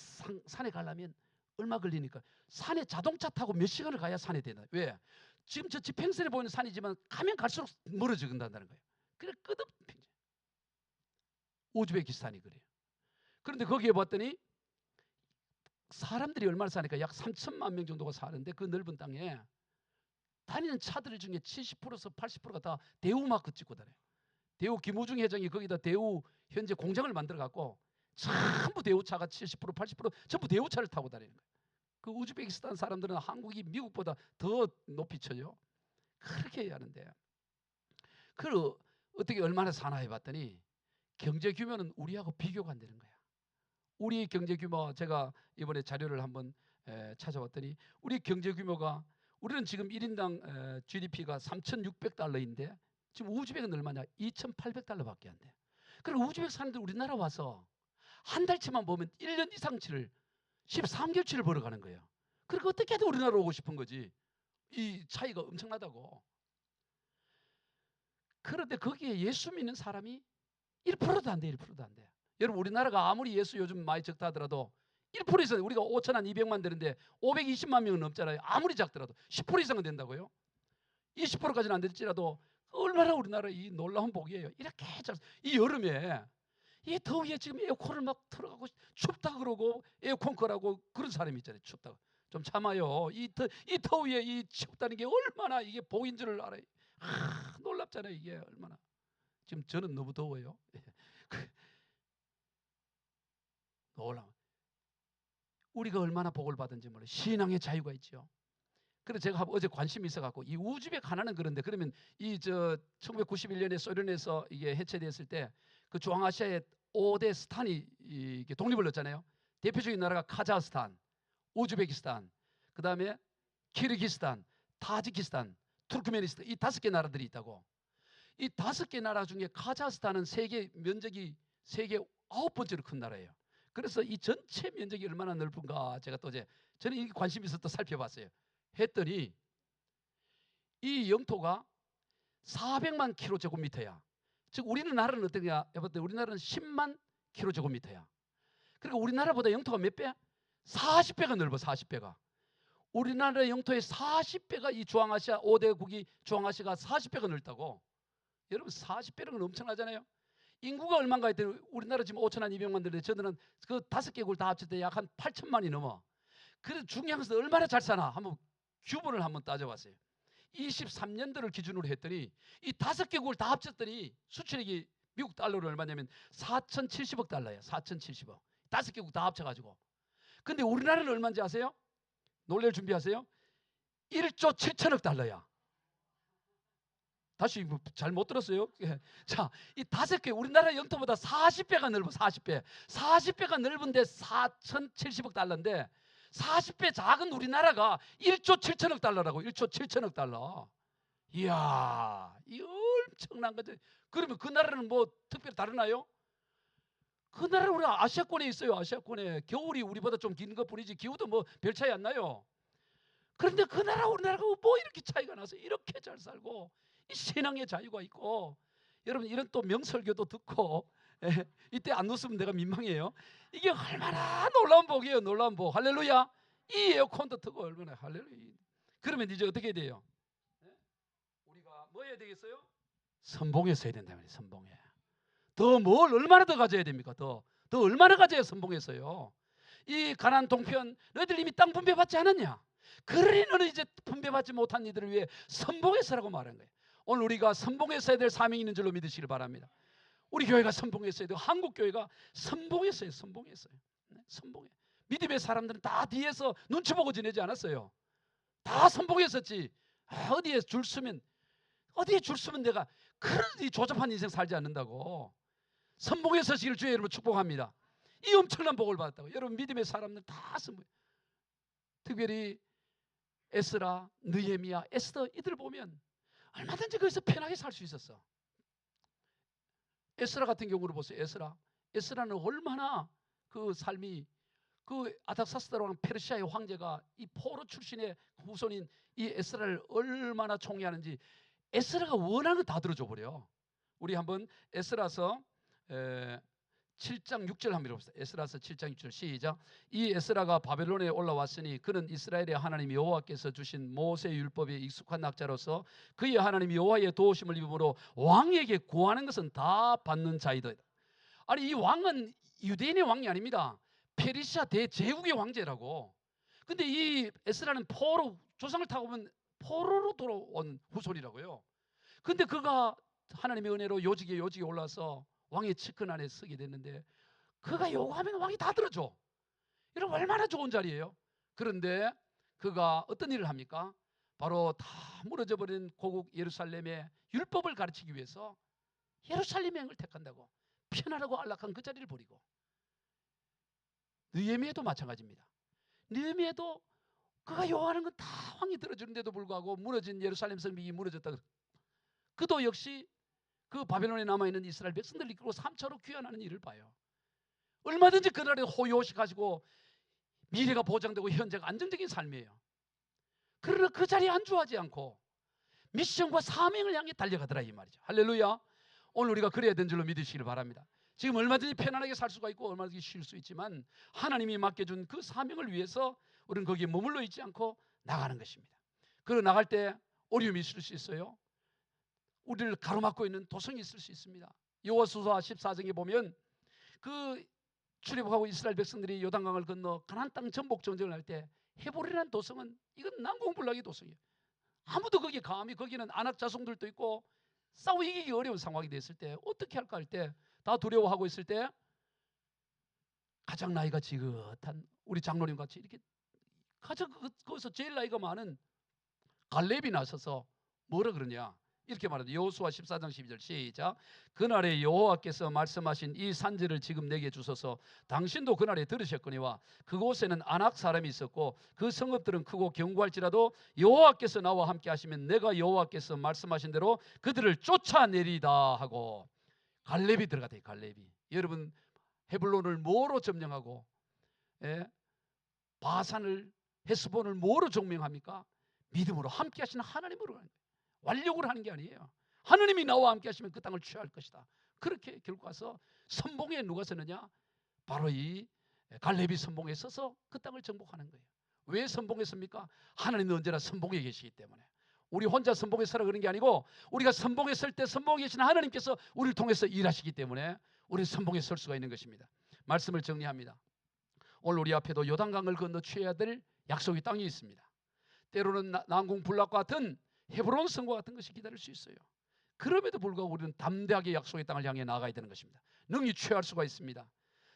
[SPEAKER 1] 산에 가려면 얼마 걸리니까 산에 자동차 타고 몇 시간을 가야 산에 되나. 왜? 지금 저 지평선에 보이는 산이지만 가면 갈수록 멀어져 간다는 거예요. 그래 끝없는 우즈베키스탄이 그래요. 그런데 거기에 봤더니 사람들이 얼마나 사니까 약 3천만 명 정도가 사는데 그 넓은 땅에 다니는 차들 중에 70%에서 80%가 다 대우 마크 찍고 다녀요. 대우 김우중 회장이 거기다 대우 현재 공장을 만들어 갖고 전부 대우차가 70% 80% 전부 대우차를 타고 다니는 거예요. 그 우즈베키스탄 사람들은 한국이 미국보다 더 높이 쳐요. 그렇게 하는데 그 어떻게 얼마나 사나 해봤더니 경제 규모는 우리하고 비교가 안 되는 거야. 우리 경제 규모, 제가 이번에 자료를 한번 찾아봤더니 우리 경제 규모가, 우리는 지금 1인당 GDP가 3,600달러인데 지금 우즈벡은 얼마냐? 2,800달러밖에 안 돼. 그리고 우즈벡 사람들 우리나라 와서 한 달치만 보면 1년 이상치를 13개월치를 벌어가는 거예요. 그러니까 어떻게든 우리나라 오고 싶은 거지. 이 차이가 엄청나다고. 그런데 거기에 예수 믿는 사람이 1%도 안 돼. 1%도 안 돼. 여러분, 우리나라가 아무리 예수 요즘 많이 적다 하더라도 1% 이상, 우리가 5천만 200만 되는데 520만 명은 넘잖아요. 아무리 작더라도 10% 이상은 된다고요. 20%까지는 안 될지라도 얼마나 우리나라 이 놀라운 복이에요. 이렇게 이 여름에 이 더위에 지금 에어컨을 막 틀어가고 춥다 그러고 에어컨 거라고 그런 사람이 있잖아요. 춥다고. 좀 참아요. 이 더위에 이 춥다는 게 얼마나 이게 복인 줄을 알아요. 놀랍잖아요. 이게 얼마나. 지금 저는 너무 더워요. 놀라워. 우리가 얼마나 복을 받은지 몰라요. 신앙의 자유가 있죠. 그래서 제가 어제 관심이 있어갖고 이 우즈벡 하나는 그런데 그러면 이 1991년에 소련에서 이게 해체됐을 때 그 중앙아시아의 5대 스탄이 이게 독립을 했잖아요. 대표적인 나라가 카자흐스탄, 우즈베키스탄, 그 다음에 키르기스탄, 타지키스탄, 투르크메니스탄 이 5개 나라들이 있다고. 이 5개 나라 중에 카자흐스탄은 세계 면적이 세계 9번째로 큰 나라예요. 그래서 이 전체 면적이 얼마나 넓은가 제가 또 저는 이 관심이 있어서 또 살펴봤어요. 했더니 이 영토가 400만 킬로제곱미터야. 즉 우리나라는 어떠냐 해봤더니 우리나라는 10만 킬로제곱미터야. 그러니까 우리나라보다 영토가 몇 배? 40배가 넓어. 40배가. 우리나라 영토의 40배가 이 중앙아시아 5대국이 중앙아시아가 40배가 넓다고. 여러분 40배는 엄청나잖아요. 인구가 얼마인가 했더니 우리나라 지금 5,200만 되는데 저들은 그 5개국을 다 합칠 때 약 한 8천만이 넘어. 그래서 중요한 것은 얼마나 잘 사나 한번 규모를 한번 따져봤어요. 23년도를 기준으로 했더니 이 5개국을 다 합쳤더니 수출액이 미국 달러로 얼마냐면 4,070억 달러예요. 4,070억. 5개국 다 합쳐가지고. 근데 우리나라는 얼마인지 아세요? 놀랄 준비하세요. 1조 7천억 달러야. 다시 잘 못 들었어요? 자, 이 5개 우리나라 영토보다 40배가 넓어. 40배. 40배가 넓은데 4,070억 달러인데 40배 작은 우리나라가 1조 7천억 달러라고. 1조 7천억 달러. 이야, 이 엄청난 거죠. 그러면 그 나라는 뭐 특별히 다르나요? 그 나라는 우리 아시아권에 있어요. 아시아권에. 겨울이 우리보다 좀 긴 것뿐이지 기후도 뭐 별 차이 안 나요. 그런데 그 나라 우리나라가 뭐 이렇게 차이가 나서 이렇게 잘 살고 이 신앙의 자유가 있고 여러분 이런 또 명설교도 듣고 이때 안 웃으면 내가 민망해요. 이게 얼마나 놀라운 복이에요. 놀라운 복. 할렐루야. 이 에어컨도 트고 얼마나 할렐루야. 그러면 이제 어떻게 돼요? 우리가 뭐 해야 되겠어요? 선봉해서 해야 된다 말이에요. 선봉해. 더 뭘 얼마나 더 가져야 됩니까? 더 얼마나 가져야 선봉했어요. 이 가나안 동편 너희들 이미 땅 분배받지 않았냐? 그러니 너는 이제 분배받지 못한 이들을 위해 선봉해서라고 말한 거예요. 오늘 우리가 선봉했어야 될 사명이 있는 줄로 믿으시길 바랍니다. 우리 교회가 선봉했어야 되고 한국 교회가 선봉했어요. 선봉했어요. 선봉해. 믿음의 사람들은 다 뒤에서 눈치 보고 지내지 않았어요. 다 선봉했었지. 어디에 줄 서면 내가 그런 조잡한 인생 살지 않는다고. 선봉에 서시길 주의 이름으로 축복합니다. 이 엄청난 복을 받았다고. 여러분 믿음의 사람들 다 선봉. 특별히 에스라, 느헤미야, 에스더 이들 보면 얼마든지 거기서 편하게 살 수 있었어. 에스라 같은 경우를 보세요. 에스라는 얼마나 그 삶이 그 아닥사스다 왕 페르시아의 황제가 이 포로 출신의 후손인 이 에스라를 얼마나 총애하는지 에스라가 원하는 거 다 들어줘 버려. 우리 한번 에스라서 7장 6절 한번 읽어봅시다. 에스라서 7장 6절 시작. 이 에스라가 바벨론에 올라왔으니 그는 이스라엘의 하나님 여호와께서 주신 모세의 율법에 익숙한 학자로서 그의 하나님 여호와의 도우심을 입음으로 왕에게 구하는 것은 다 받는 자이다. 아니 이 왕은 유대인의 왕이 아닙니다. 페르시아 대제국의 왕제라고. 근데 이 에스라는 포로 조상을 타고 보면 포로로 돌아온 후손이라고요. 근데 그가 하나님의 은혜로 요직에 올라서 왕의 측근 안에 서게 됐는데 그가 요구하면 왕이 다 들어줘. 이런 얼마나 좋은 자리예요. 그런데 그가 어떤 일을 합니까? 바로 다 무너져 버린 고국 예루살렘의 율법을 가르치기 위해서 예루살렘 여행을 택한다고. 편안하고 안락한 그 자리를 버리고. 느헤미야도 마찬가지입니다. 느헤미야도 그가 요구하는 건 다 왕이 들어주는데도 불구하고 무너진 예루살렘 성벽이 무너졌다. 그도 역시 그 바벨론에 남아있는 이스라엘 백성들을 이끌고 3차로 귀환하는 일을 봐요. 얼마든지 그날에 호요식 하시고 미래가 보장되고 현재가 안정적인 삶이에요. 그러나 그 자리에 안주하지 않고 미션과 사명을 향해 달려가더라 이 말이죠. 할렐루야. 오늘 우리가 그래야 되는 줄로 믿으시길 바랍니다. 지금 얼마든지 편안하게 살 수가 있고 얼마든지 쉴 수 있지만 하나님이 맡겨준 그 사명을 위해서 우리는 거기에 머물러 있지 않고 나가는 것입니다. 그리고 나갈 때 어려움이 있을 수 있어요. 우리를 가로막고 있는 도성이 있을 수 있습니다. 여호수아 14장에 보면 그 출애굽하고 이스라엘 백성들이 요단강을 건너 가나안 땅 정복 전쟁을 할 때 헤볼이라는 도성은 이건 난공불락의 도성이에요. 아무도 거기에 감히 거기는 안악 자손들도 있고 싸워 이기기 어려운 상황이 됐을 때 어떻게 할까 할 때 다 두려워하고 있을 때 가장 나이가 지긋한 우리 장로님 같이 이렇게 가져 거기서 제일 나이가 많은 갈렙이 나서서 뭐라 그러냐 이렇게 말합니다. 여호수아 14장 12절 시작. 그날에 여호와께서 말씀하신 이 산지를 지금 내게 주소서. 당신도 그날에 들으셨거니와 그곳에는 아낙 사람이 있었고 그 성읍들은 크고 견고할지라도 여호와께서 나와 함께 하시면 내가 여호와께서 말씀하신 대로 그들을 쫓아내리다 하고 갈렙이 들어갔대요. 갈렙이. 여러분 헤블론을 뭐로 점령하고 바산을 헤스본을 뭐로 점령합니까? 믿음으로 함께 하시는 하나님으로 하는 거예요. 완력으로 하는 게 아니에요. 하나님이 나와 함께 하시면 그 땅을 취할 것이다. 그렇게 결국 와서 선봉에 누가 서느냐? 바로 이 갈렙이 선봉에 서서 그 땅을 정복하는 거예요. 왜 선봉에 섭니까? 하나님은 언제나 선봉에 계시기 때문에. 우리 혼자 선봉에 서라 그런 게 아니고 우리가 선봉에 설 때 선봉에 계시는 하나님께서 우리를 통해서 일하시기 때문에 우리는 선봉에 설 수가 있는 것입니다. 말씀을 정리합니다. 오늘 우리 앞에도 요단강을 건너 취해야 될 약속의 땅이 있습니다. 때로는 난공불락과 같은 헤브론 성과 같은 것이 기다릴 수 있어요. 그럼에도 불구하고 우리는 담대하게 약속의 땅을 향해 나아가야 되는 것입니다. 능히 취할 수가 있습니다.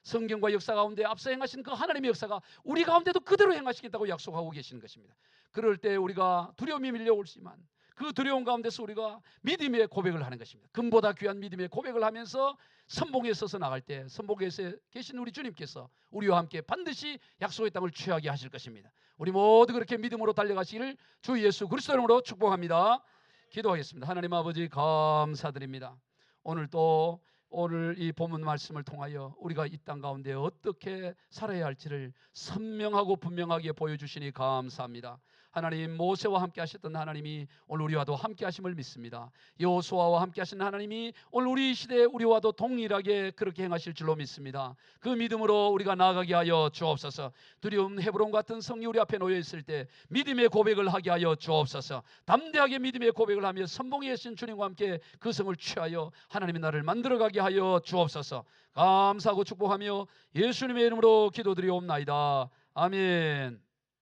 [SPEAKER 1] 성경과 역사 가운데 앞서 행하신 그 하나님의 역사가 우리 가운데도 그대로 행하시겠다고 약속하고 계시는 것입니다. 그럴 때 우리가 두려움이 밀려오지만 그 두려움 가운데서 우리가 믿음의 고백을 하는 것입니다. 금보다 귀한 믿음의 고백을 하면서 선봉에 서서 나갈 때 선봉에 계신 우리 주님께서 우리와 함께 반드시 약속의 땅을 취하게 하실 것입니다. 우리 모두 그렇게 믿음으로 달려가시기를 주 예수 그리스도 이름으로 축복합니다. 기도하겠습니다. 하나님 아버지 감사드립니다. 오늘 이 본문 말씀을 통하여 우리가 이 땅 가운데 어떻게 살아야 할지를 선명하고 분명하게 보여주시니 감사합니다. 하나님 모세와 함께 하셨던 하나님이 오늘 우리와도 함께 하심을 믿습니다. 여호수아와 함께 하신 하나님이 오늘 우리 시대에 우리와도 동일하게 그렇게 행하실 줄로 믿습니다. 그 믿음으로 우리가 나아가게 하여 주옵소서. 두려움 헤브론 같은 성이 우리 앞에 놓여 있을 때 믿음의 고백을 하게 하여 주옵소서. 담대하게 믿음의 고백을 하며 선봉에 계신 주님과 함께 그 성을 취하여 하나님의 나라를 만들어가게 하여 주옵소서. 감사하고 축복하며 예수님의 이름으로 기도드리옵나이다. 아멘.